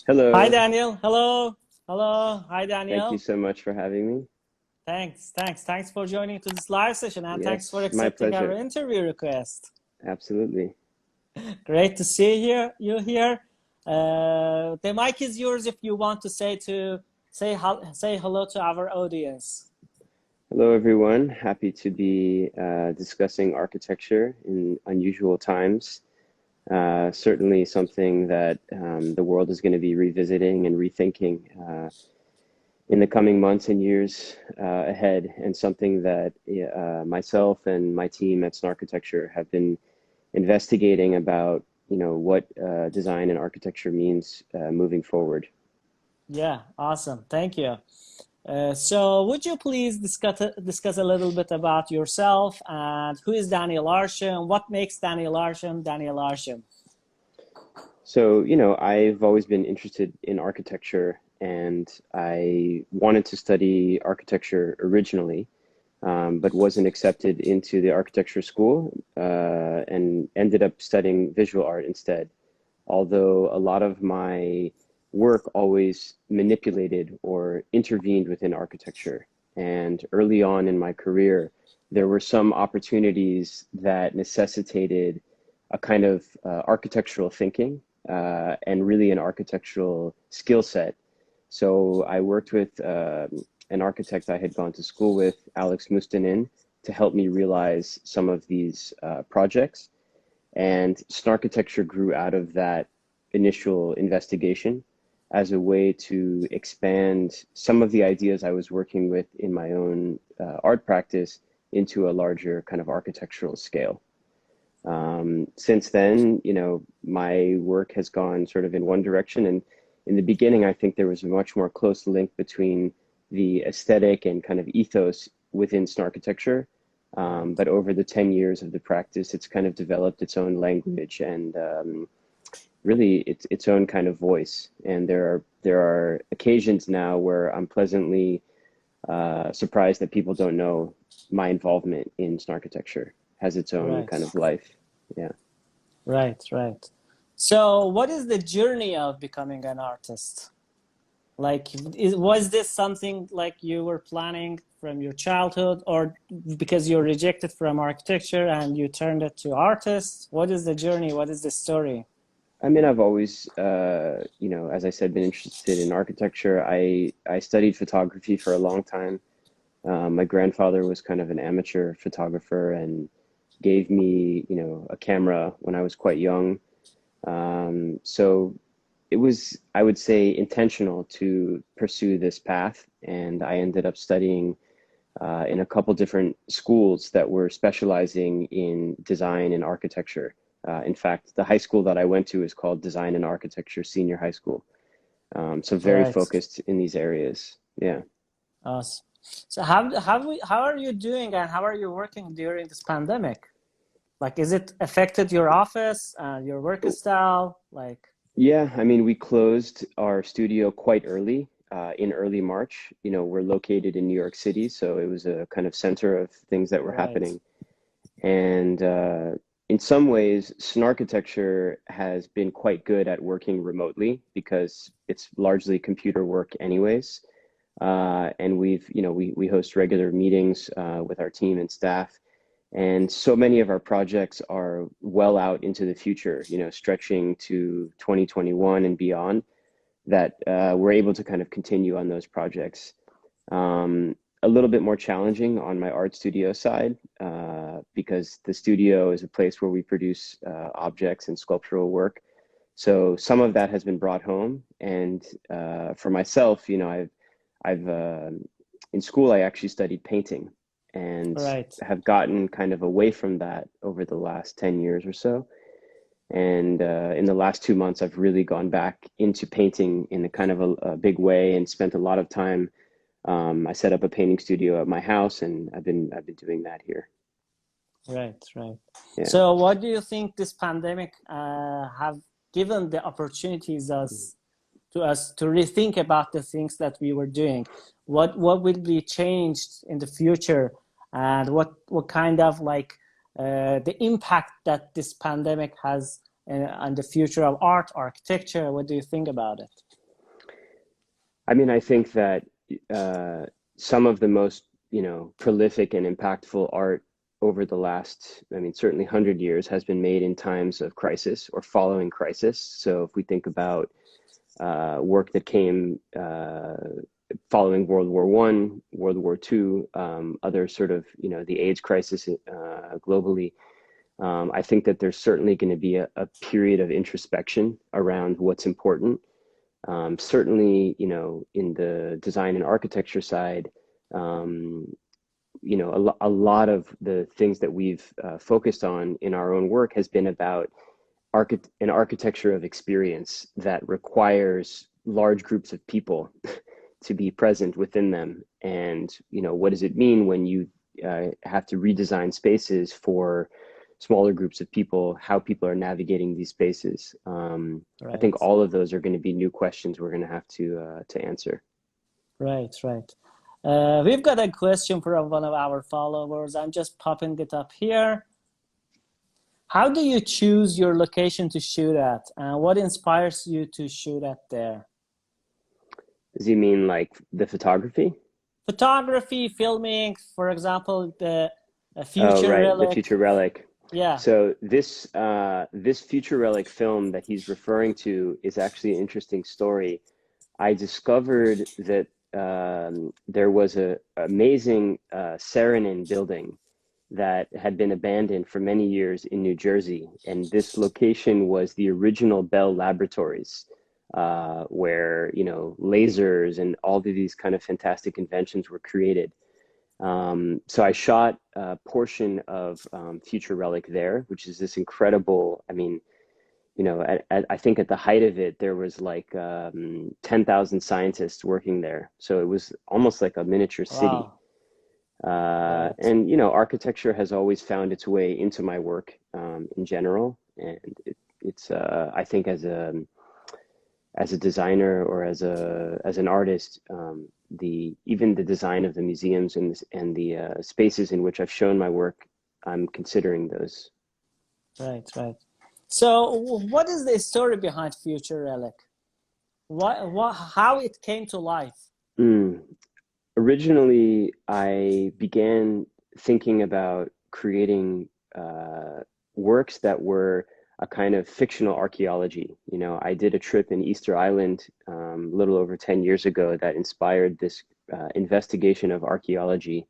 Hi, Hello. Daniel. Hello. Hello. Hi, Thank you Daniel. so much for having me. Thanks for joining to this live session and thanks for Yes, my accepting our pleasure. interview request. Absolutely. Great to see you here. The mic is yours if you want to say hello to our audience. Hello, everyone. Happy to be discussing architecture in unusual times. Certainly something that the world is going to be revisiting and rethinking in the coming months and years ahead, and something that myself and my team at Snarkitecture have been investigating about, what design and architecture means moving forward. Yeah, awesome. Thank you. So would you please discuss a little bit about yourself and who is Daniel Arsham? What makes Daniel Arsham Daniel Arsham? So, I've always been interested in architecture, and I wanted to study architecture originally, but wasn't accepted into the architecture school, and ended up studying visual art instead. Although a lot of my work always manipulated or intervened within architecture. And early on in my career, there were some opportunities that necessitated a kind of architectural thinking and really an architectural skill set. So I worked with an architect I had gone to school with, Alex Mustonen, to help me realize some of these projects. And Snarkitecture grew out of that initial investigation as a way to expand some of the ideas I was working with in my own art practice into a larger kind of architectural scale. Since then, my work has gone sort of in one direction. And in the beginning, I think there was a much more close link between the aesthetic and kind of ethos within Snarkitecture. But over the 10 years of the practice, it's kind of developed its own language and really its own kind of voice. And there are occasions now where I'm pleasantly surprised that people don't know my involvement in Snarkitecture has its own Right. kind of life. Yeah. Right. So, what is the journey of becoming an artist? Like, was this something like you were planning from your childhood, or because you're rejected from architecture and you turned it to artist? What is the journey? What is the story? I mean, I've always, as I said, been interested in architecture. I studied photography for a long time. My grandfather was kind of an amateur photographer and gave me, a camera when I was quite young. So it was, I would say, intentional to pursue this path. And I ended up studying in a couple different schools that were specializing in design and architecture. In fact, the high school that I went to is called Design and Architecture Senior High School. So very Right. focused in these areas. Yeah. Awesome. So how are you doing and how are you working during this pandemic? Like, is it affected your office and your work style? Like, Yeah, I mean, we closed our studio quite early, in early March. We're located in New York City, so it was a kind of center of things that were right, happening. And in some ways, Snarkitecture has been quite good at working remotely because it's largely computer work anyways. And we host regular meetings with our team and staff. And so many of our projects are well out into the future, stretching to 2021 and beyond, that we're able to kind of continue on those projects. A little bit more challenging on my art studio side because the studio is a place where we produce objects and sculptural work. So some of that has been brought home. And for myself, I've in school, I actually studied painting and right. have gotten kind of away from that over the last 10 years or so. And in the last 2 months, I've really gone back into painting in a kind of a big way and spent a lot of time. I set up a painting studio at my house, and I've been doing that here. Right. Yeah. So, what do you think this pandemic have given the opportunities us to rethink about the things that we were doing? What will be changed in the future, and what kind of like the impact that this pandemic has on the future of art, architecture? What do you think about it? I mean, I think that some of the most, you know, prolific and impactful art over the last, I mean, certainly 100 years has been made in times of crisis or following crisis. So if we think about work that came following World War I, World War II, other sort of, you know, the AIDS crisis globally, I think that there's certainly going to be a period of introspection around what's important. Certainly, you know, in the design and architecture side, you know, a lot of the things that we've focused on in our own work has been about an architecture of experience that requires large groups of people to be present within them. And, you know, what does it mean when you have to redesign spaces for smaller groups of people, how people are navigating these spaces? I think Right. all of those are going to be new questions we're going to have to answer. Right, right. We've got a question from one of our followers. I'm just popping it up here. How do you choose your location to shoot at? And what inspires you to shoot at there? Does he mean like the photography? Photography, filming, for example, the Oh, future right, the relic. Future Relic. Yeah. So this Future Relic film that he's referring to is actually an interesting story. I discovered that there was a amazing Saarinen building that had been abandoned for many years in New Jersey, and this location was the original Bell Laboratories, where, you know, lasers and all of these kind of fantastic inventions were created. So I shot a portion of Future Relic there, which is this incredible, I mean, you know, I think at the height of it, there was like 10,000 scientists working there. So it was almost like a miniature city. Wow. Right. And, you know, architecture has always found its way into my work in general. And it's I think as a designer or as an artist, even the design of the museums and the spaces in which I've shown my work, I'm considering those. Right, right. So what is the story behind Future Relic? How it came to life? Mm. Originally, I began thinking about creating works that were a kind of fictional archaeology. You know, I did a trip in Easter Island a little over 10 years ago that inspired this investigation of archaeology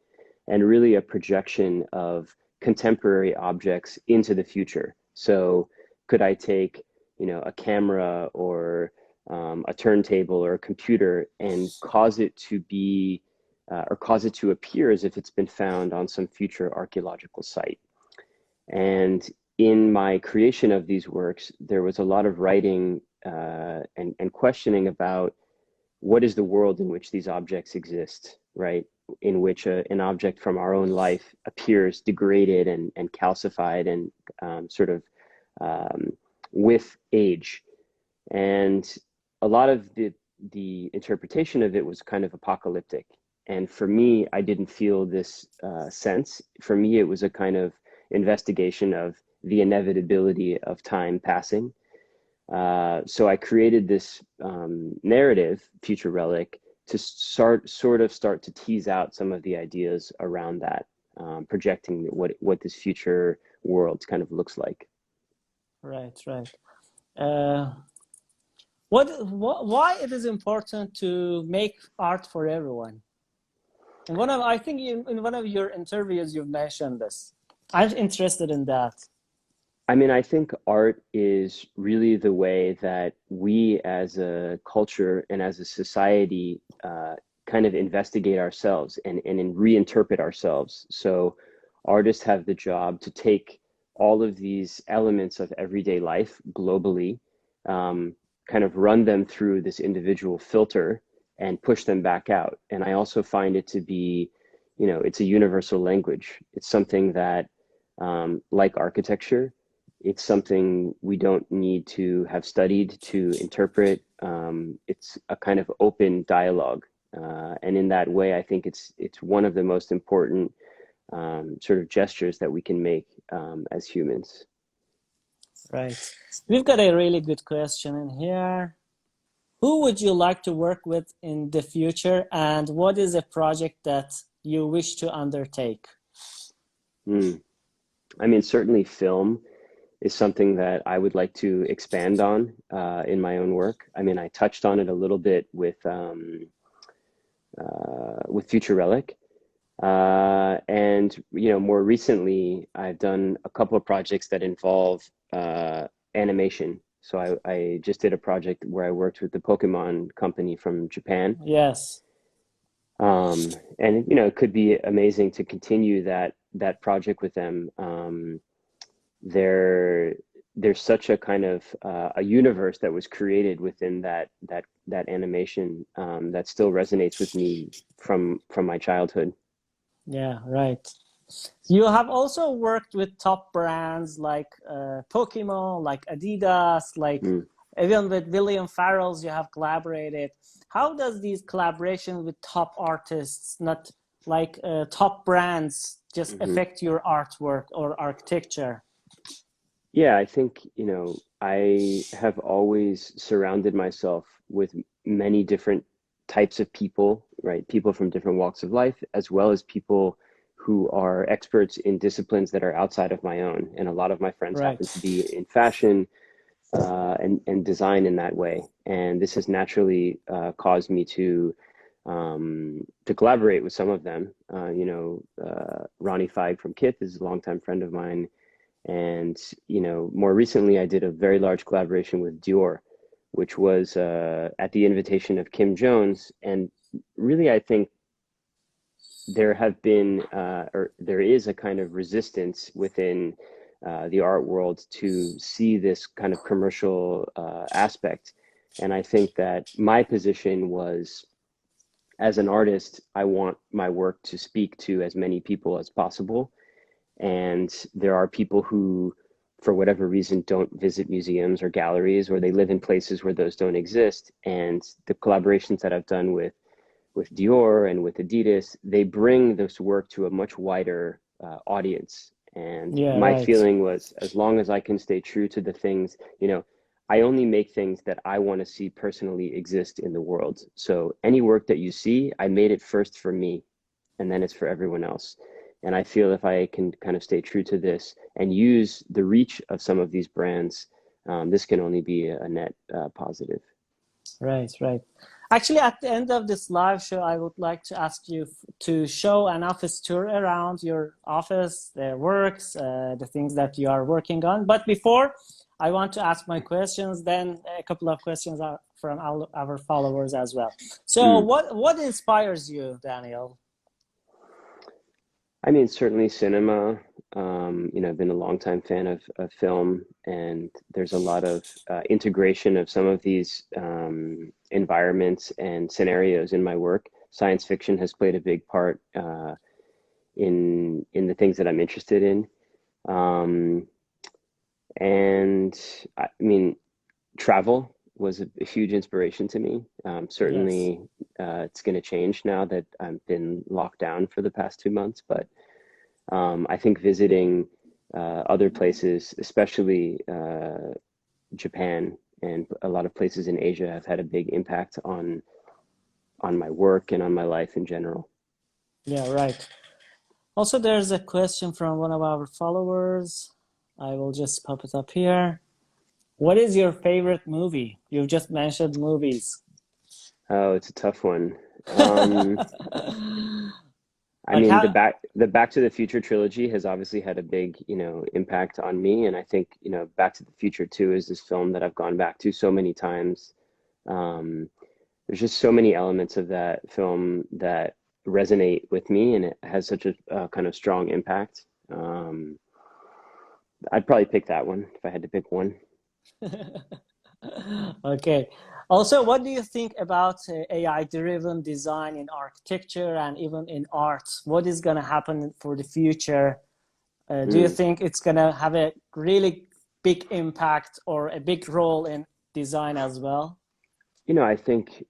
and really a projection of contemporary objects into the future. So could I take, you know, a camera or a turntable or a computer and cause it to be or cause it to appear as if it's been found on some future archaeological site. And in my creation of these works, there was a lot of writing and questioning about what is the world in which these objects exist, right? In which an object from our own life appears degraded and calcified and sort of with age. And a lot of the interpretation of it was kind of apocalyptic. And for me, I didn't feel this sense. For me, it was a kind of investigation of the inevitability of time passing. So I created this narrative, Future Relic, to start to tease out some of the ideas around that, projecting what this future world kind of looks like. Right, right. Uh, why it is important to make art for everyone? I think in one of your interviews you've mentioned this. I'm interested in that. I mean, I think art is really the way that we as a culture and as a society kind of investigate ourselves and reinterpret ourselves. So artists have the job to take all of these elements of everyday life globally, kind of run them through this individual filter and push them back out. And I also find it to be, you know, it's a universal language. It's something that, like architecture, it's something we don't need to have studied to interpret. It's a kind of open dialogue. And in that way, I think it's one of the most important sort of gestures that we can make as humans. Right. We've got a really good question in here. Who would you like to work with in the future, and what is a project that you wish to undertake? I mean, certainly film is something that I would like to expand on in my own work. I mean, I touched on it a little bit with Future Relic. And you know, more recently, I've done a couple of projects that involve animation. So I just did a project where I worked with the Pokemon company from Japan. Yes. And you know, it could be amazing to continue that project with them. There, there's such a kind of a universe that was created within that animation that still resonates with me from my childhood. Yeah, right. You have also worked with top brands like Pokemon, like Adidas, like Mm. even with William Farrell's you have collaborated. How does these collaborations with top artists, not like top brands, just hmm affect your artwork or architecture? Yeah, I think, you know, I have always surrounded myself with many different types of people, right? People from different walks of life, as well as people who are experts in disciplines that are outside of my own. And a lot of my friends Right. happen to be in fashion and design in that way. And this has naturally caused me to collaborate with some of them. Ronnie Feig from Kith is a longtime friend of mine. And, you know, more recently, I did a very large collaboration with Dior, which was at the invitation of Kim Jones. And really, I think there have been, or there is a kind of resistance within the art world to see this kind of commercial aspect. And I think that my position was, as an artist, I want my work to speak to as many people as possible. And there are people who, for whatever reason, don't visit museums or galleries, or they live in places where those don't exist. And the collaborations that I've done with Dior and with Adidas, they bring this work to a much wider audience. And Yeah, my right. feeling was, as long as I can stay true to the things, you know, I only make things that I want to see personally exist in the world. So any work that you see, I made it first for me, and then it's for everyone else. And I feel if I can kind of stay true to this and use the reach of some of these brands, this can only be a net positive. Right, right. Actually, at the end of this live show, I would like to ask you to show an office tour around your office, the works, the things that you are working on. But before, I want to ask my questions, then a couple of questions are from our followers as well. So Mm. what inspires you, Daniel? I mean, certainly cinema. You know, I've been a longtime fan of film, and there's a lot of integration of some of these environments and scenarios in my work. Science fiction has played a big part in the things that I'm interested in. Um, and I mean, travel was a huge inspiration to me. Yes. Certainly, it's going to change now that I've been locked down for the past 2 months, but I think visiting other places, especially Japan and a lot of places in Asia, have had a big impact on my work and on my life in general. Yeah, right. Also, there's a question from one of our followers. I will just pop it up here. What is your favorite movie? You've just mentioned movies. Oh, it's a tough one. Um, I Like mean, how? the Back to the Future trilogy has obviously had a big, you know, impact on me, and I think, you know, Back to the Future 2 is this film that I've gone back to so many times. Um, there's just so many elements of that film that resonate with me, and it has such a kind of strong impact. I'd probably pick that one if I had to pick one. Okay. Also, what do you think about AI-driven design in architecture and even in art? What is going to happen for the future? Do you Mm. think it's going to have a really big impact or a big role in design as well? I think,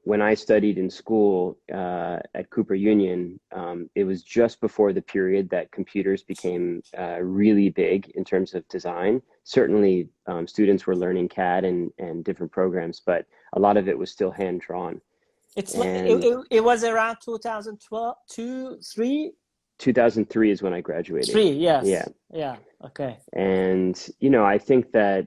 when I studied in school at Cooper Union, it was just before the period that computers became really big in terms of design. Certainly, students were learning CAD and different programs, but a lot of it was still hand drawn. It's like And it was around 2012, 2, 3, 2003 is when I graduated. 3. Yeah. Yes. Yeah. Okay. And, I think that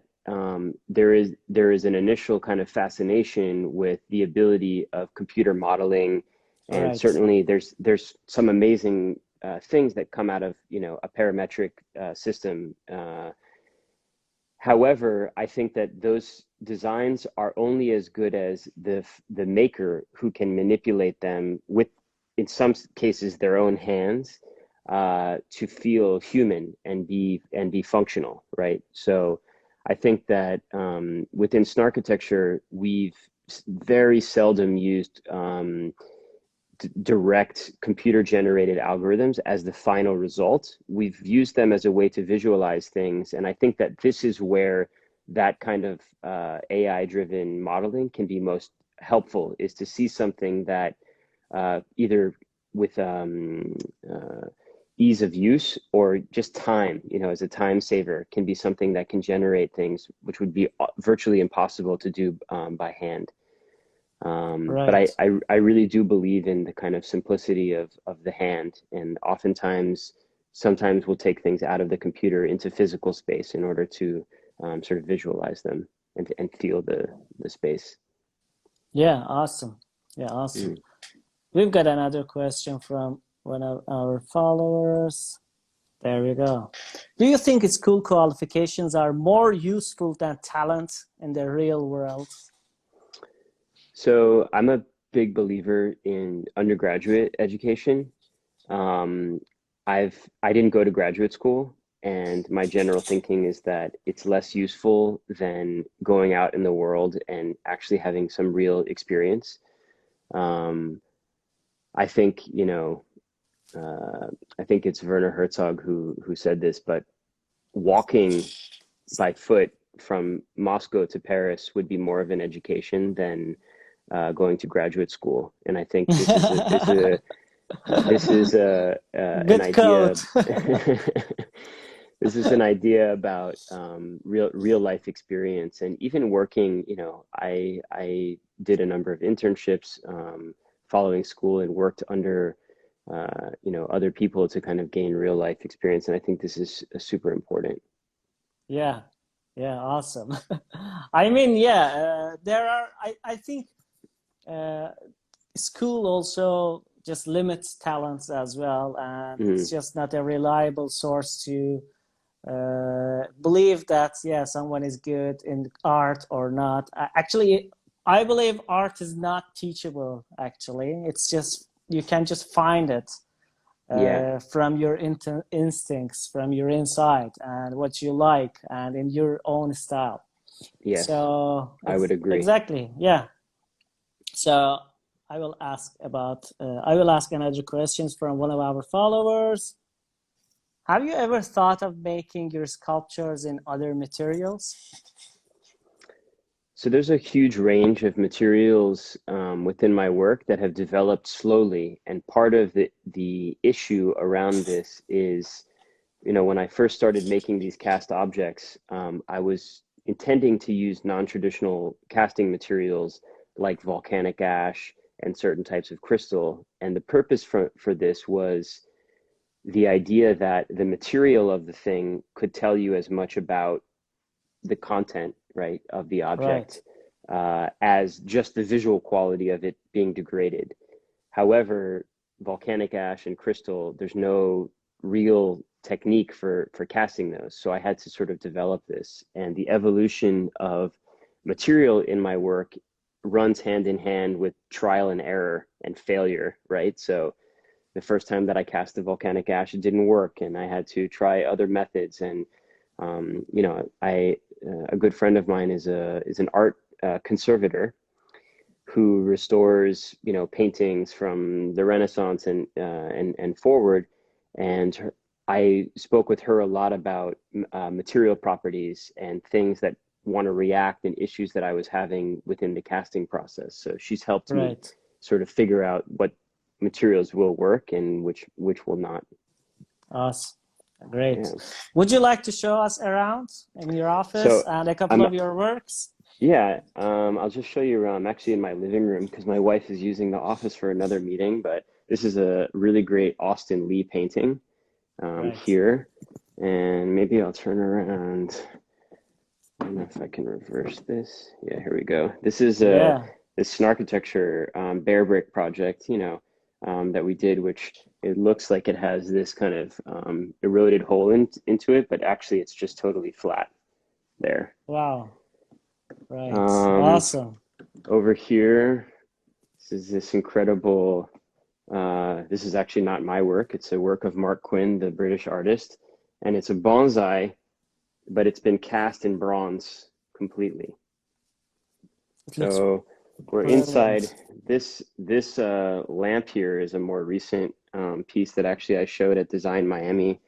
there is an initial kind of fascination with the ability of computer modeling, and Right. certainly there's some amazing things that come out of a parametric system. However, I think that those designs are only as good as the maker who can manipulate them with, in some cases, their own hands to feel human and be functional, right? So I think that within Snarkitecture, we've very seldom used direct computer generated algorithms as the final result. We've used them as a way to visualize things. And I think that this is where that kind of AI driven modeling can be most helpful, is to see something that either with ease of use or just time, as a time saver, can be something that can generate things which would be virtually impossible to do by hand. But Right. I really do believe in the kind of simplicity of the hand, and sometimes we'll take things out of the computer into physical space in order to sort of visualize them and feel the space. Yeah. Awesome. Yeah. Awesome. Mm. We've got another question from one of our followers. There we go. Do you think school qualifications are more useful than talent in the real world? So I'm a big believer in undergraduate education. Um, I didn't go to graduate school, and my general thinking is that it's less useful than going out in the world and actually having some real experience. Um, I think, I think it's Werner Herzog who said this, but walking by foot from Moscow to Paris would be more of an education than going to graduate school. And I think this is an Good idea. quote. This is an idea about real life experience, and even working. I did a number of internships following school and worked under other people to kind of gain real life experience, and I think this is super important. Yeah. Yeah. Awesome. I mean, yeah, there are, I think uh, school also just limits talents as well. And it's Mhm. just not a reliable source to believe that, yeah, someone is good in art or not. Actually, I believe art is not teachable, actually. It's just, you can just find it Yeah. from your instincts, from your inside, and what you like, and in your own style. Yes, So I would agree. exactly, yeah. So I will ask another questions from one of our followers. Have you ever thought of making your sculptures in other materials? So there's a huge range of materials within my work that have developed slowly, and part of the issue around this is, when I first started making these cast objects, I was intending to use non-traditional casting materials like volcanic ash and certain types of crystal, and the purpose for this was the idea that the material of the thing could tell you as much about the content, right, of the Right, object as just the visual quality of it being degraded. However, volcanic ash and crystal, there's no real technique for casting those. So I had to sort of develop this. And the evolution of material in my work runs hand in hand with trial and error and failure, right? So the first time that I cast the volcanic ash, it didn't work, and I had to try other methods. And I a good friend of mine is an art conservator who restores paintings from the Renaissance and forward. And I spoke with her a lot about material properties and things that want to react and issues that I was having within the casting process. So she's helped me Right. sort of figure out what materials will work and which will not. Awesome. Great. Yeah. Would you like to show us around in your office So and a couple I'm of your works? yeah, I'll just show you around. I'm actually in my living room because my wife is using the office for another meeting, but this is a really great Austin Lee painting Right. here. And maybe I'll turn around. I don't know if I can reverse this. Yeah, here we go. This is Yeah. this Snarkitecture bear brick project, that we did, which it looks like it has this kind of eroded hole into it, but actually it's just totally flat there. Wow. Right. Um, Awesome. Over here, this incredible, this is actually not my work. It's a work of Mark Quinn, the British artist, and it's a bonsai, but it's been cast in bronze completely. It looks So we're inside. brilliant. This lamp here is a more recent piece that actually I showed at Design Miami,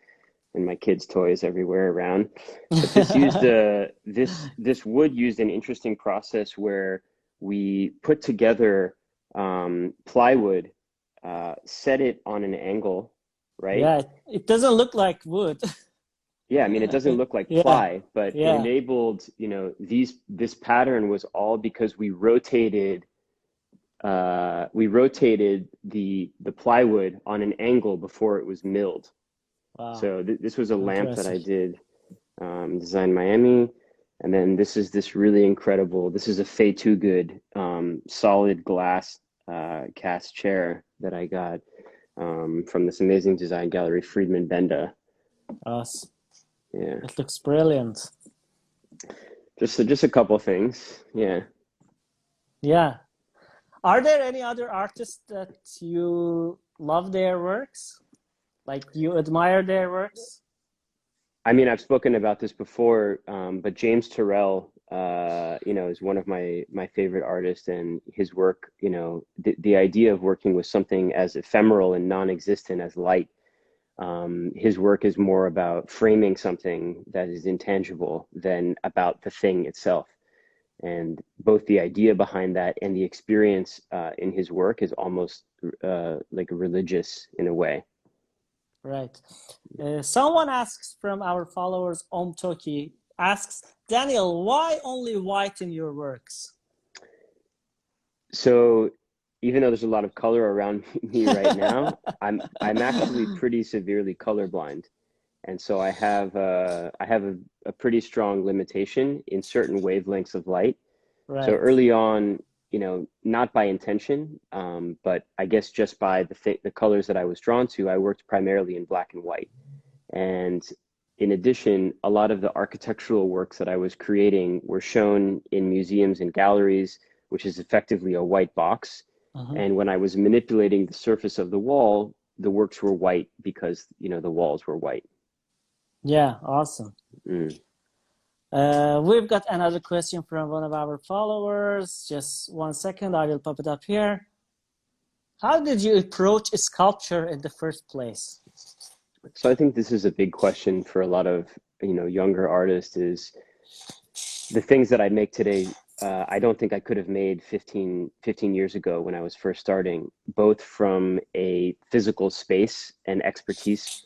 and my kids' toys everywhere around. But this used this wood used an interesting process where we put together plywood, set it on an angle, right? Yeah, it doesn't look like wood. Yeah, I mean, it doesn't look like Yeah. ply, but it Yeah. enabled, this pattern was all because we rotated the plywood on an angle before it was milled. Wow. So this was a lamp that I Impressive. did Design Miami. And then this is this really incredible, this is a Fay Too Good solid glass cast chair that I got from this amazing design gallery, Friedman Benda. Awesome. Yeah, It looks brilliant. just a couple things. Yeah. Yeah. Are there any other artists that you love their works? Like you admire their works? I mean, I've spoken about this before, but James Turrell, is one of my favorite artists, and his work, the idea of working with something as ephemeral and non-existent as light. His work is more about framing something that is intangible than about the thing itself. And both the idea behind that and the experience in his work is almost like religious in a way. Right. Someone asks from our followers, Toki asks, Daniel, why only white in your works? So even though there's a lot of color around me right now, I'm actually pretty severely colorblind. And so I have a pretty strong limitation in certain wavelengths of light. So Right. early on, not by intention, but I guess just by the colors that I was drawn to, I worked primarily in black and white. And in addition, a lot of the architectural works that I was creating were shown in museums and galleries, which is effectively a white box. Uh-huh. And when I was manipulating the surface of the wall, the works were white because, the walls were white. Yeah, awesome. Mm. We've got another question from one of our followers. Just 1 second, I will pop it up here. How did you approach sculpture in the first place? So I think this is a big question for a lot of, younger artists is the things that I make today. I don't think I could have made 15 years ago when I was first starting, both from a physical space and expertise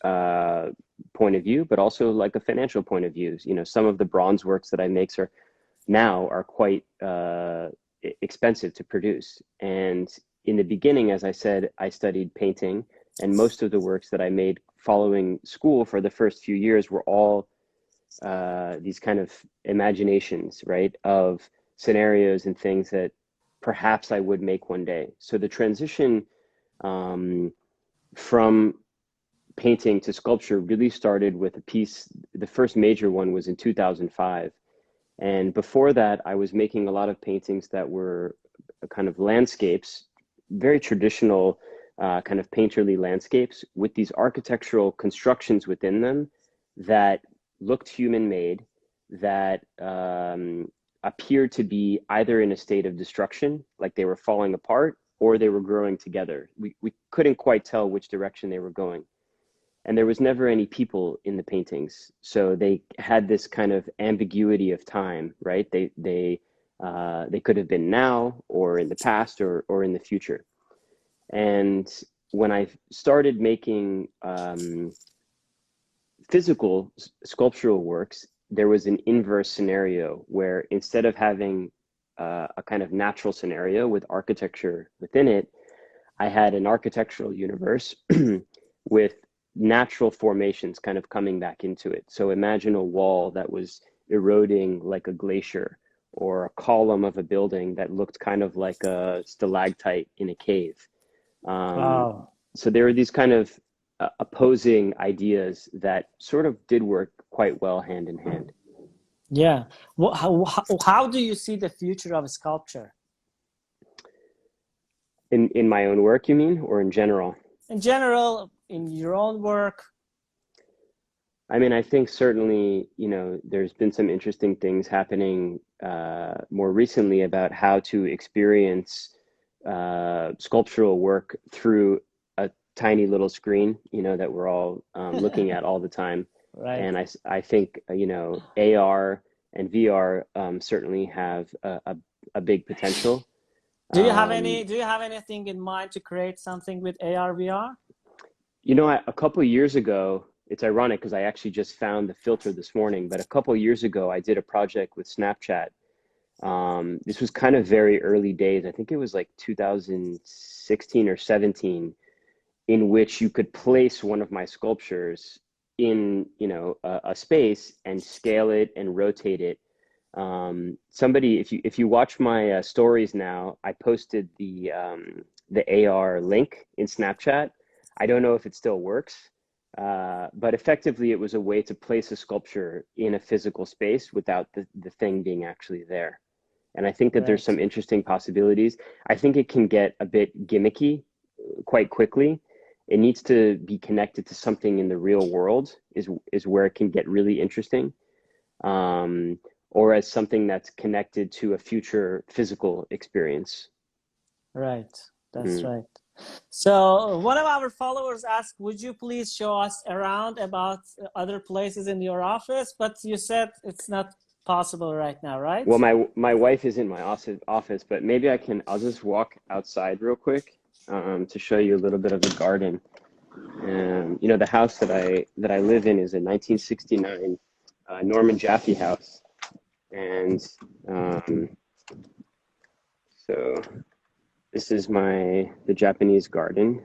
point of view, but also like a financial point of view. Some of the bronze works that I make are quite expensive to produce. And in the beginning, as I said, I studied painting, and most of the works that I made following school for the first few years were all these kind of imaginations, right, of scenarios and things that perhaps I would make one day. So the transition from painting to sculpture really started with a piece. The first major one was in 2005. And before that, I was making a lot of paintings that were kind of landscapes, very traditional kind of painterly landscapes with these architectural constructions within them that looked human-made, that appeared to be either in a state of destruction, like they were falling apart, or they were growing together. We couldn't quite tell which direction they were going. and there was never any people in the paintings. So they had this kind of ambiguity of time, right? They could have been now or in the past or in the future. And when I started making physical sculptural works, there was an inverse scenario where instead of having a kind of natural scenario with architecture within it, I had an architectural universe with natural formations kind of coming back into it. So imagine a wall that was eroding like a glacier, or a column of a building that looked kind of like a stalactite in a cave. Wow. So there were these kind of opposing ideas that sort of did work quite well hand in hand. Yeah. How do you see the future of sculpture? In my own work, you mean, or in general? In general, in your own work? I mean, I think certainly, there's been some interesting things happening more recently about how to experience sculptural work through a tiny little screen, that we're all looking at all the time. Right. And I think, AR and VR certainly have a big potential. Do you have anything in mind to create something with AR VR? A couple of years ago, it's ironic because I actually just found the filter this morning, but a couple of years ago, I did a project with Snapchat. This was kind of very early days. I think it was like 2016 or 17, in which you could place one of my sculptures in, a space and scale it and rotate it. Somebody, if you watch my stories now, I posted the AR link in Snapchat. I don't know if it still works, but effectively it was a way to place a sculpture in a physical space without the thing being actually there. And I think that there's some interesting possibilities. I think it can get a bit gimmicky quite quickly. It needs to be connected to something in the real world is where it can get really interesting. Or as something that's connected to a future physical experience. Right, that's right. So one of our followers asked, would you please show us around about other places in your office? But you said it's not possible right now, right? Well, my wife is in my office, but maybe I'll just walk outside real quick to show you a little bit of the garden. The house that I live in is a 1969 Norman Jaffe house. And so this is the Japanese garden.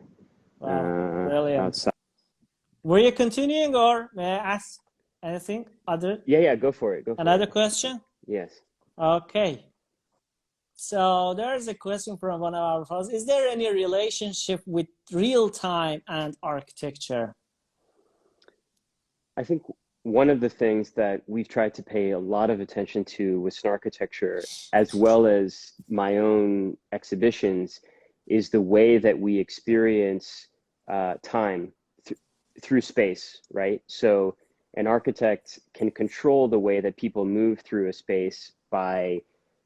Wow, brilliant. Outside. Were you continuing, or may I ask anything other? Yeah, go for it. Another question? Yes. Okay. So there's a question from one of our followers. Is there any relationship with real time and architecture? I think one of the things that we've tried to pay a lot of attention to with Snarkitecture, as well as my own exhibitions, is the way that we experience time through space, right? So an architect can control the way that people move through a space by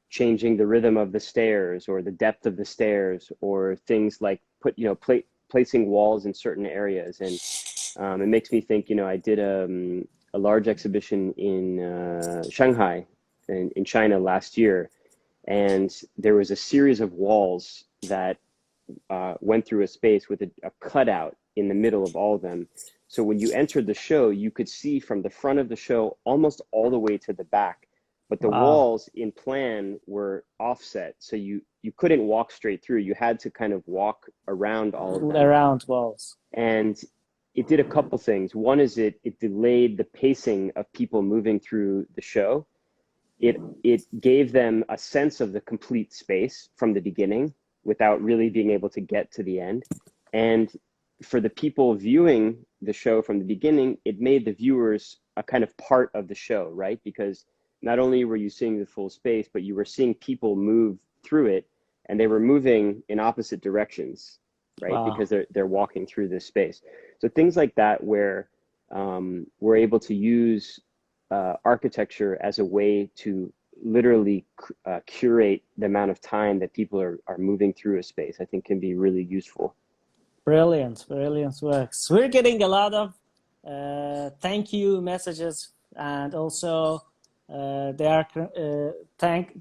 changing the rhythm of the stairs or the depth of the stairs, or things like placing walls in certain areas. And it makes me think, I did a large exhibition in Shanghai in China last year, and there was a series of walls that went through a space with a cutout in the middle of all of them. So when you entered the show, you could see from the front of the show almost all the way to the back, but the walls in plan were offset, so you couldn't walk straight through. You had to kind of walk around all of them. Around walls. And it did a couple things. One is it delayed the pacing of people moving through the show. It gave them a sense of the complete space from the beginning without really being able to get to the end. And for the people viewing the show from the beginning, it made the viewers a kind of part of the show, right? Because not only were you seeing the full space, but you were seeing people move through it, and they were moving in opposite directions, right? Because they're walking through this space. So things like that, where we're able to use architecture as a way to literally curate the amount of time that people are moving through a space, I think can be really useful. Brilliant works. We're getting a lot of thank you messages, and also they are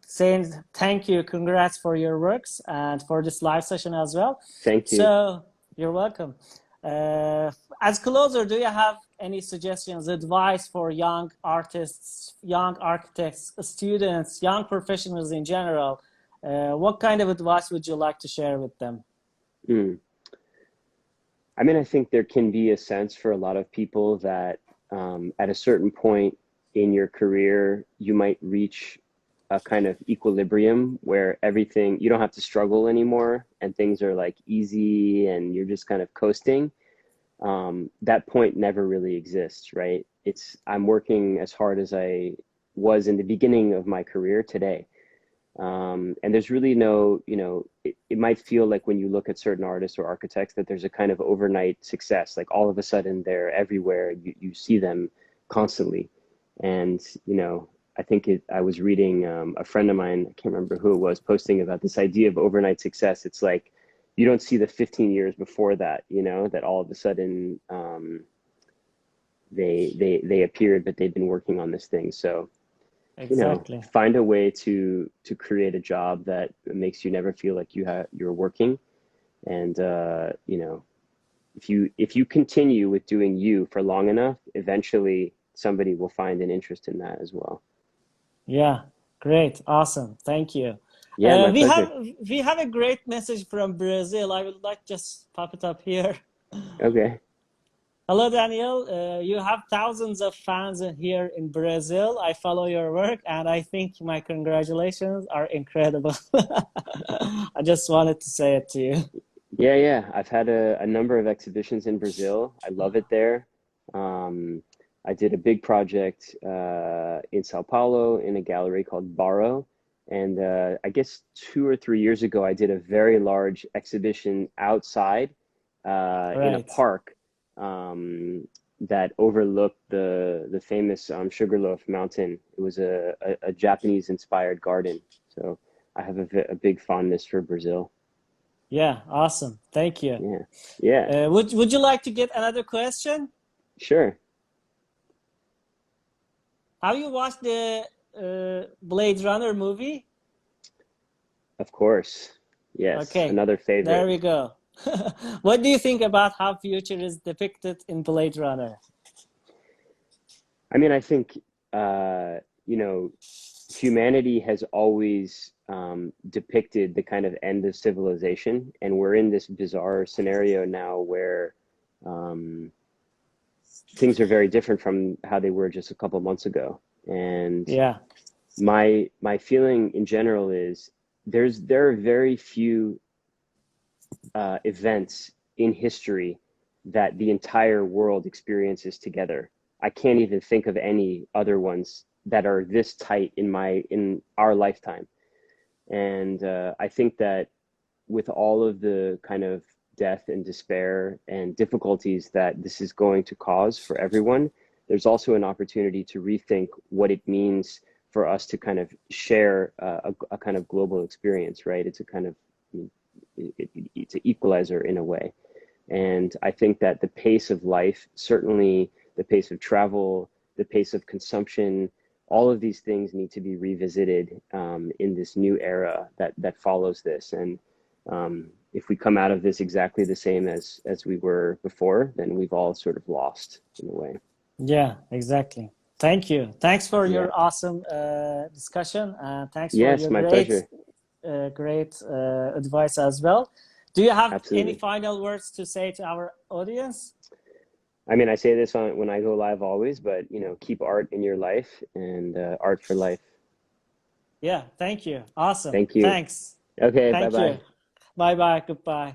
saying thank you, congrats for your works and for this live session as well. Thank you. So you're welcome. As closer, do you have any suggestions, advice for young artists, young architects, students, young professionals in general? What kind of advice would you like to share with them? I mean, I think there can be a sense for a lot of people that at a certain point in your career, you might reach a kind of equilibrium where everything, you don't have to struggle anymore and things are like easy and you're just kind of coasting. That point never really exists, right? I'm working as hard as I was in the beginning of my career today. And there's really no, it might feel like when you look at certain artists or architects that there's a kind of overnight success, like all of a sudden they're everywhere, you see them constantly. And, I think I was reading a friend of mine, I can't remember who it was, posting about this idea of overnight success. It's like, you don't see the 15 years before that, that all of a sudden they appeared, but they've been working on this thing. So, exactly. Find a way to create a job that makes you never feel like you're working. And, if you continue with doing you for long enough, eventually somebody will find an interest in that as well. Yeah, great. Awesome. Thank you. Yeah, my pleasure. We have a great message from Brazil. I would like just pop it up here. Okay. Hello, Daniel. You have thousands of fans here in Brazil. I follow your work, and I think my congratulations are incredible. I just wanted to say it to you. Yeah. I've had a number of exhibitions in Brazil. I love it there. I did a big project in Sao Paulo in a gallery called Barro. And I guess 2 or 3 years ago, I did a very large exhibition outside in a park that overlooked the famous Sugarloaf Mountain. It was a Japanese-inspired garden. So I have a big fondness for Brazil. Yeah, awesome. Thank you. Yeah. Would you like to get another question? Sure. Have you watched the Blade Runner movie? Of course. Yes. Okay. Another favorite. There we go. What do you think about how future is depicted in Blade Runner? I mean, I think, humanity has always depicted the kind of end of civilization. And we're in this bizarre scenario now where things are very different from how they were just a couple months ago. And yeah, my feeling in general is there are very few events in history that the entire world experiences together. I can't even think of any other ones that are this tight in our lifetime. And I think that with all of the kind of death and despair and difficulties that this is going to cause for everyone, there's also an opportunity to rethink what it means for us to kind of share a kind of global experience, right? It's a kind of, it's an equalizer in a way. And I think that the pace of life, certainly the pace of travel, the pace of consumption, all of these things need to be revisited in this new era that follows this. And if we come out of this exactly the same as we were before, then we've all sort of lost in a way. Yeah, exactly. Thank you. Thanks for your awesome discussion. Thanks for your great advice as well. Do you have any final words to say to our audience? I mean, I say this when I go live always, but keep art in your life and art for life. Yeah, thank you. Awesome. Thank you. Thanks. Okay, bye-bye. Bye-bye. Goodbye.